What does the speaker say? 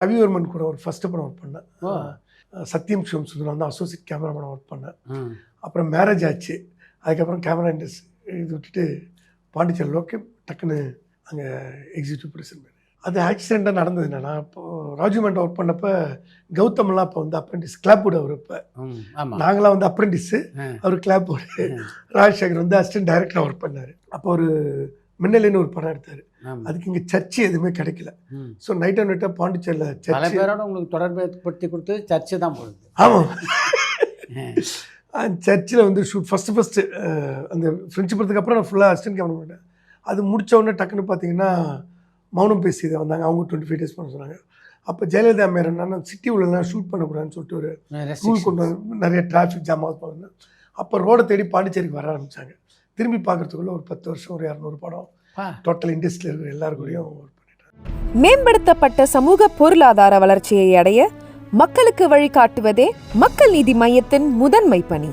ரவிவர்மன் கூட ஒரு ஃபஸ்ட்டு படம் ஒர்க் பண்ணேன். ஓ. சத்யம் சிவம் சுந்தரம் வந்து அசோசியேட் கேமராமேன் ஒர்க் பண்ணேன். ம். அப்புறம் மேரேஜ் ஆச்சு. அதுக்கப்புறம் கேமரா இண்டஸ்ட்ரி இது விட்டுட்டு பாண்டிச்சேரி லோக்கே டக்குன்னு அங்கே எக்ஸிக்யூட்டிவ் ப்ரொடியூசர். அது ஆக்சிடெண்ட்டாக நடந்தது. நான் இப்போது ராஜுமெண்ட் ஒர்க் பண்ணப்போ கௌதம்லாம் இப்போ வந்து அப்ரெண்டிஸ் கிளாப்வுட். அவர் இப்போ நாங்களாம் வந்து அப்ரெண்டிஸு, அவர் கிளாப்வுட். ராஜசேகர் வந்து அசிஸ்டன்ட் டைரக்டராக ஒர்க் பண்ணார். அப்போ ஒரு மின்னலின்னு ஒரு படம் எடுத்தார். அதுக்கு இங்கே சர்ச்சு எதுவுமே கிடைக்கல. ஸோ நைட் அண்ட் நைட்டாக பாண்டிச்சேரியில் சர்ச் பேரோட உங்களுக்கு தொடர்பு ஏற்படுத்தி கொடுத்து சர்ச்சு தான் போடுது. ஆமாம். அந்த சர்ச்சில் வந்து ஷூட் ஃபஸ்ட்டு அந்த ஃப்ரெண்ட்ஷிப் படத்துக்கு அப்புறம் நான் ஃபுல்லாக அசிஸ்டன்ட் கேமரா பண்ணிட்டேன். அது முடித்த உடனே டக்குன்னு பார்த்தீங்கன்னா மௌனம் பேசி இதை வந்தாங்க. அவங்க 25 days பண்ண சொன்னாங்க. அப்போ ஜெயலலிதா மேர் என்னன்னா சிட்டி உள்ளலாம் ஷூட் பண்ணக்கூடாதுன்னு சொல்லிட்டு ஒரு ரூல் கொண்டு வந்து நிறைய டிராஃபிக் ஜாம் ஆகுது. அப்போ ரோடை தேடி பாண்டிச்சேரிக்கு வர ஆரம்பித்தாங்க. திரும்பி பார்க்குறதுக்குள்ள ஒரு 10 வருஷம் ஒரு 200 படம் டோட்டல் இண்டஸ்ட்ரியில் இருக்கிற எல்லாருக்கூடையும் ஒர்க் பண்ணிட்டேன். மேம்படுத்தப்பட்ட சமூக பொருளாதார வளர்ச்சியை அடைய மக்களுக்கு வழிகாட்டுவதே மக்கள் நீதி மையத்தின் முதன்மை பணி.